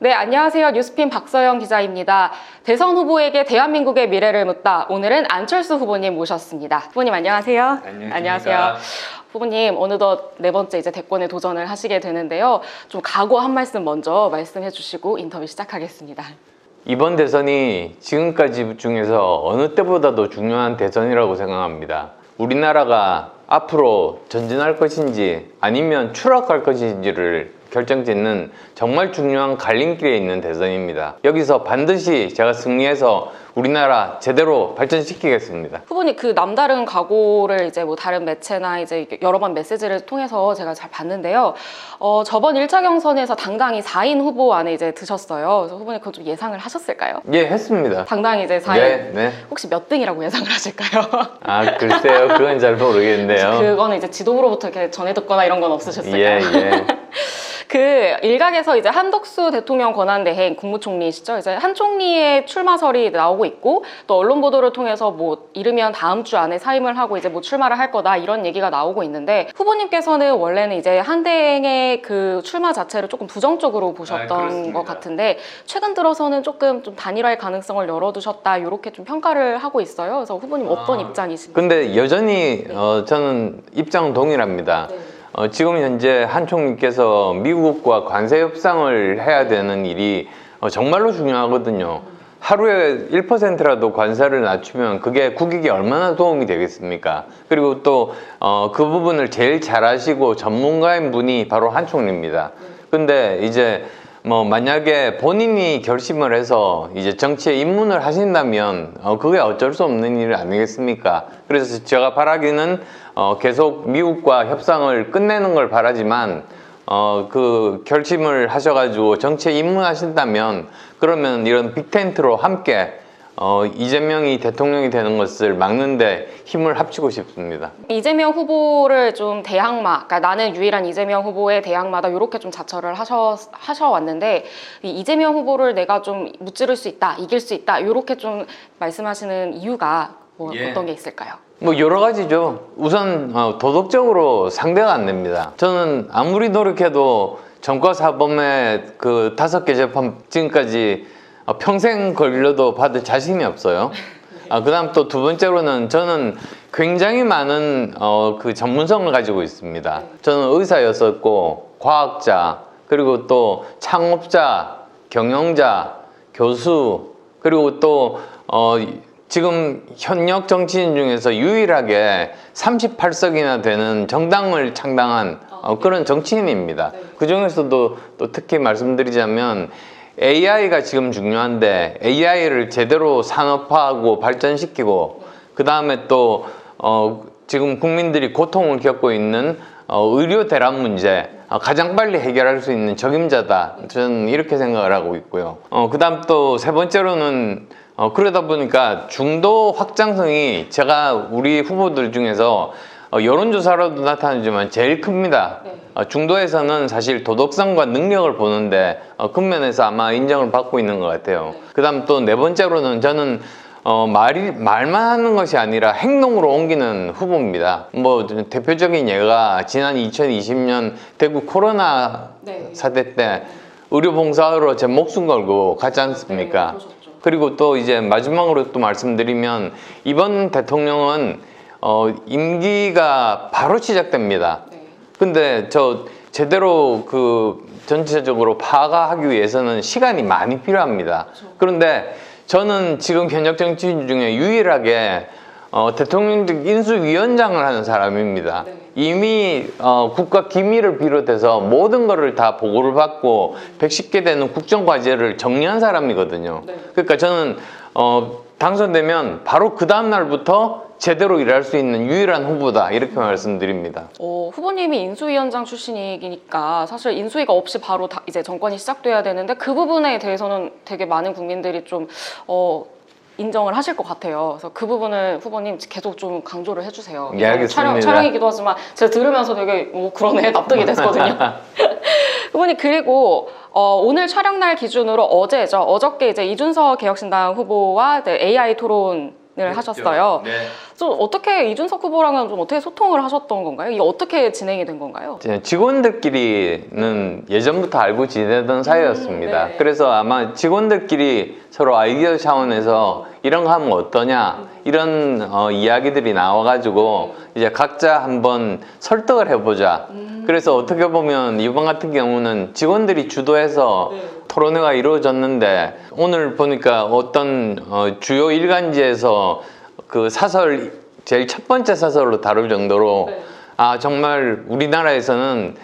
네, 안녕하세요. 뉴스핀 박서영 기자입니다. 대선 후보에게 대한민국의 미래를 묻다. 오늘은 안철수 후보님 모셨습니다. 후보님 안녕하세요. 안녕하세요. 후보님 어느덧 네 번째 이제 대권에 도전을 하시게 되는데요. 좀 각오 한 말씀 먼저 말씀해 주시고 인터뷰 시작하겠습니다. 이번 대선이 지금까지 중에서 어느 때보다도 중요한 대선이라고 생각합니다. 우리나라가 앞으로 전진할 것인지 아니면 추락할 것인지를 결정짓는 정말 중요한 갈림길에 있는 대선입니다. 여기서 반드시 제가 승리해서 우리나라 제대로 발전시키겠습니다. 후보님 그 남다른 각오를 이제 뭐 다른 매체나 이제 여러 번 메시지를 통해서 제가 잘 봤는데요. 저번 1차 경선에서 당당히 4인 후보 안에 이제 드셨어요. 그래서 후보님 그거 좀 예상을 하셨을까요? 예, 했습니다. 당당히 이제 4인. 네. 혹시 몇 등이라고 예상을 하실까요? 아, 글쎄요. 그건 잘 모르겠네요. 그거는 이제 지도부로부터 이렇게 전해 듣거나 이런 건 없으셨을까요? 예. 그 일각에서 이제 한덕수 대통령 권한대행 국무총리시죠. 이제 한 총리의 출마설이 나오고 있고 또 언론 보도를 통해서 뭐 이르면 다음 주 안에 사임을 하고 이제 뭐 출마를 할 거다 이런 얘기가 나오고 있는데 후보님께서는 원래는 이제 한 대행의 그 출마 자체를 조금 부정적으로 보셨던 것 같은데 최근 들어서는 조금 좀 단일화의 가능성을 열어두셨다 이렇게 좀 평가를 하고 있어요. 그래서 후보님 어떤 입장이신가요? 근데 여전히 저는 입장은 동일합니다. 네. 지금 현재 한 총리께서 미국과 관세 협상을 해야 되는 일이 정말로 중요하거든요. 하루에 1%라도 관세를 낮추면 그게 국익에 얼마나 도움이 되겠습니까? 그리고 또 그 부분을 제일 잘 아시고 전문가인 분이 바로 한 총리입니다. 근데 이제 뭐 만약에 본인이 결심을 해서 이제 정치에 입문을 하신다면 그게 어쩔 수 없는 일 아니겠습니까? 그래서 제가 바라기는 계속 미국과 협상을 끝내는 걸 바라지만 그 결심을 하셔가지고 정치에 입문하신다면 그러면 이런 빅텐트로 함께 이재명이 대통령이 되는 것을 막는데 힘을 합치고 싶습니다. 이재명 후보를 좀 대항마, 그러니까 나는 유일한 이재명 후보의 대항마다 이렇게 좀 자처를 하셔왔는데 이재명 후보를 내가 좀 무찌를 수 있다, 이길 수 있다 이렇게 좀 말씀하시는 이유가 어떤 게 있을까요? 뭐 여러 가지죠. 우선 도덕적으로 상대가 안 됩니다. 저는 아무리 노력해도 전과사범의 그 5개 재판 지금까지 평생 걸려도 받을 자신이 없어요. 그 다음 또 두 번째로는 저는 굉장히 많은 그 전문성을 가지고 있습니다. 저는 의사였었고 과학자 그리고 또 창업자, 경영자, 교수 그리고 또 지금 현역 정치인 중에서 유일하게 38석이나 되는 정당을 창당한 그런 정치인입니다. 그 중에서도 또 특히 말씀드리자면 AI가 지금 중요한데 AI를 제대로 산업화하고 발전시키고 그 다음에 또 지금 국민들이 고통을 겪고 있는 의료 대란 문제 가장 빨리 해결할 수 있는 적임자다. 저는 이렇게 생각을 하고 있고요. 그 다음 또 세 번째로는 그러다 보니까 중도 확장성이 제가 우리 후보들 중에서 여론조사로도 나타나지만 제일 큽니다. 중도에서는 사실 도덕성과 능력을 보는데 그 면에서 아마 인정을 받고 있는 것 같아요. 그 다음 또 네 번째로는 저는 말만 하는 것이 아니라 행동으로 옮기는 후보입니다. 뭐 대표적인 예가 지난 2020년 대구 코로나 사태 때 의료봉사로 제 목숨 걸고 갔지 않습니까? 그리고 또 이제 마지막으로 또 말씀드리면 이번 대통령은 임기가 바로 시작됩니다. 근데 저 제대로 그 전체적으로 파악하기 위해서는 시간이 많이 필요합니다. 그런데 저는 지금 현역 정치인 중에 유일하게 대통령직 인수위원장을 하는 사람입니다. 이미 국가 기밀을 비롯해서 모든 것을 다 보고를 받고 110개 되는 국정과제를 정리한 사람이거든요. 그러니까 저는 당선되면 바로 그 다음 날부터 제대로 일할 수 있는 유일한 후보다 이렇게 말씀드립니다. 후보님이 인수위원장 출신이니까 사실 인수위가 없이 바로 이제 정권이 시작돼야 되는데 그 부분에 대해서는 되게 많은 국민들이 좀 인정을 하실 것 같아요. 그래서 그 부분을 후보님 계속 좀 강조를 해주세요. 예, 알겠습니다. 촬영이기도 하지만 제가 들으면서 되게 그러네 납득이 됐거든요. 후보님 그리고 오늘 촬영날 기준으로 어제죠. 어저께 이제 이준석 개혁신당 후보와 AI 토론 하셨어요. 네. 좀 어떻게 이준석 후보랑은 좀 어떻게 소통을 하셨던 건가요? 이게 어떻게 진행이 된 건가요? 직원들끼리는 예전부터 알고 지내던 사이였습니다. 네. 그래서 아마 직원들끼리 서로 아이디어 차원에서 이런 거 하면 어떠냐 이런 이야기들이 나와가지고 이제 각자 한번 설득을 해보자. 그래서 어떻게 보면 이번 같은 경우는 직원들이 주도해서 토론회가 이루어졌는데 오늘 보니까 어떤 주요 일간지에서 그 사설 제일 첫 번째 사설로 다룰 정도로 아 정말 우리나라에서는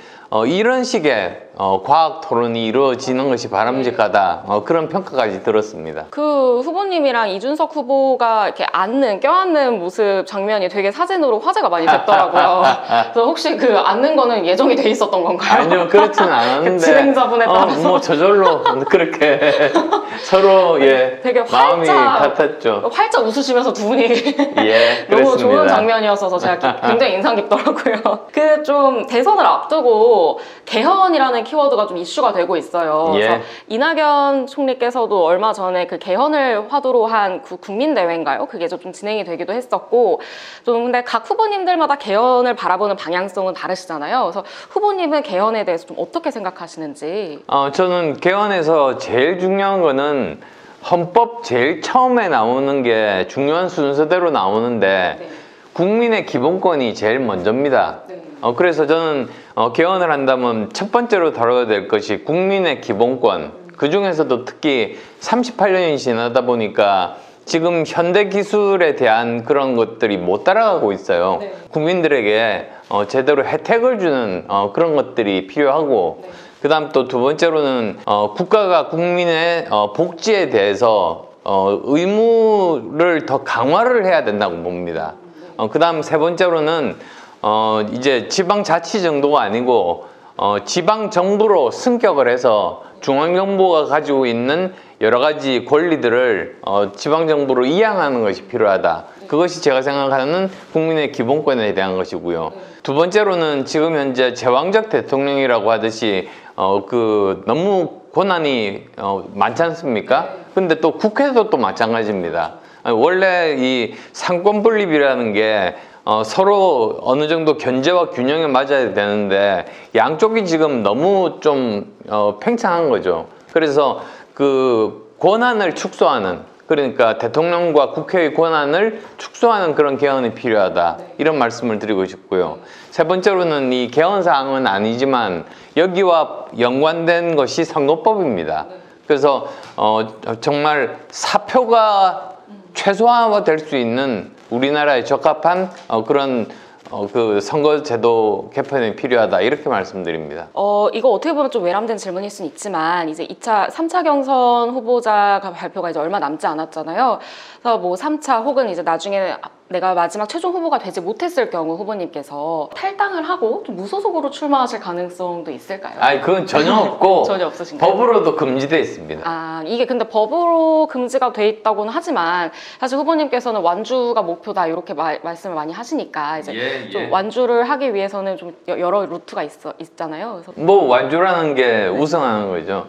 이런 식의 과학 토론이 이루어지는 것이 바람직하다 그런 평가까지 들었습니다. 그 후보님이랑 이준석 후보가 이렇게 껴안는 모습 장면이 되게 사진으로 화제가 많이 됐더라고요. 그래서 혹시 그 앉는 거는 예정이 돼 있었던 건가요? 아니요, 그렇지는 않았는데 진행자분에 따라서 뭐 저절로 그렇게 서로 되게 마음이 같았죠. 활짝 웃으시면서 두 분이 예, 너무 좋은 그렇습니다. 장면이었어서 제가 굉장히 인상 깊더라고요. 그 좀 대선을 앞두고 개헌이라는 키워드가 좀 이슈가 되고 있어요. 예. 그래서 이낙연 총리께서도 얼마 전에 그 개헌을 화두로 한 국민대회인가요? 그게 좀 진행이 되기도 했었고, 좀 근데 각 후보님들마다 개헌을 바라보는 방향성은 다르시잖아요. 그래서 후보님은 개헌에 대해서 좀 어떻게 생각하시는지. 저는 개헌에서 제일 중요한 거는 헌법 제일 처음에 나오는 게 중요한 순서대로 나오는데 네. 국민의 기본권이 제일 먼저입니다. 네. 그래서 저는 개헌을 한다면 첫 번째로 다뤄야 될 것이 국민의 기본권. 그 중에서도 특히 38년이 지나다 보니까 지금 현대 기술에 대한 그런 것들이 못 따라가고 있어요. 네. 국민들에게 제대로 혜택을 주는 그런 것들이 필요하고 네. 그 다음 또 두 번째로는 국가가 국민의 복지에 대해서 의무를 더 강화를 해야 된다고 봅니다. 그 다음 세 번째로는 이제 지방자치 정도가 아니고 지방정부로 승격을 해서 중앙정부가 가지고 있는 여러 가지 권리들을 지방정부로 이양하는 것이 필요하다. 그것이 제가 생각하는 국민의 기본권에 대한 것이고요. 두 번째로는 지금 현재 제왕적 대통령이라고 하듯이 너무 권한이 많지 않습니까? 근데 또 국회도 또 마찬가지입니다. 원래 이 상권 분립이라는 게 서로 어느 정도 견제와 균형에 맞아야 되는데 양쪽이 지금 너무 좀 팽창한 거죠. 그래서 그 권한을 축소하는, 그러니까 대통령과 국회의 권한을 축소하는 그런 개헌이 필요하다, 이런 말씀을 드리고 싶고요. 세 번째로는 이 개헌 사항은 아니지만 여기와 연관된 것이 선거법입니다. 그래서 정말 사표가 최소화될 수 있는 우리나라에 적합한 그런 그 선거제도 개편이 필요하다, 이렇게 말씀드립니다. 이거 어떻게 보면 좀 외람된 질문일 수는 있지만 이제 2차, 3차 경선 후보자가 발표가 이제 얼마 남지 않았잖아요. 그래서 뭐 3차 혹은 이제 나중에 내가 마지막 최종 후보가 되지 못했을 경우 후보님께서 탈당을 하고 좀 무소속으로 출마하실 가능성도 있을까요? 아니, 그건 전혀 없고 전혀 없으신가요? 법으로도 금지되어 있습니다. 아, 이게 근데 법으로 금지가 돼 있다고는 하지만 사실 후보님께서는 완주가 목표다 이렇게 말씀을 많이 하시니까 이제 좀 완주를 하기 위해서는 좀 여러 루트가 있잖아요. 그래서 뭐 완주라는 게 우승하는 거죠.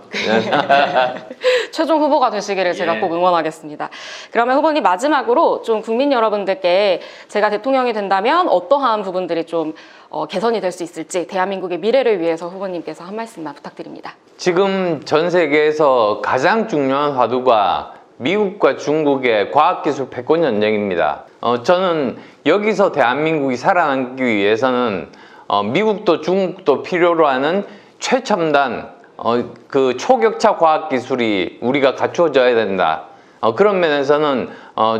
최종 후보가 되시기를 제가 꼭 응원하겠습니다. 그러면 후보님 마지막으로 좀 국민 여러분들께 제가 대통령이 된다면 어떠한 부분들이 좀 개선이 될 수 있을지, 대한민국의 미래를 위해서 후보님께서 한 말씀만 부탁드립니다. 지금 전 세계에서 가장 중요한 화두가 미국과 중국의 과학기술 패권 전쟁입니다. 저는 여기서 대한민국이 살아남기 위해서는 미국도 중국도 필요로 하는 최첨단 그 초격차 과학기술이 우리가 갖추어져야 된다. 그런 면에서는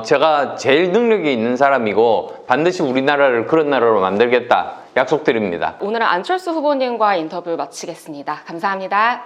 제가 제일 능력이 있는 사람이고 반드시 우리나라를 그런 나라로 만들겠다 약속드립니다. 오늘은 안철수 후보님과 인터뷰 마치겠습니다. 감사합니다.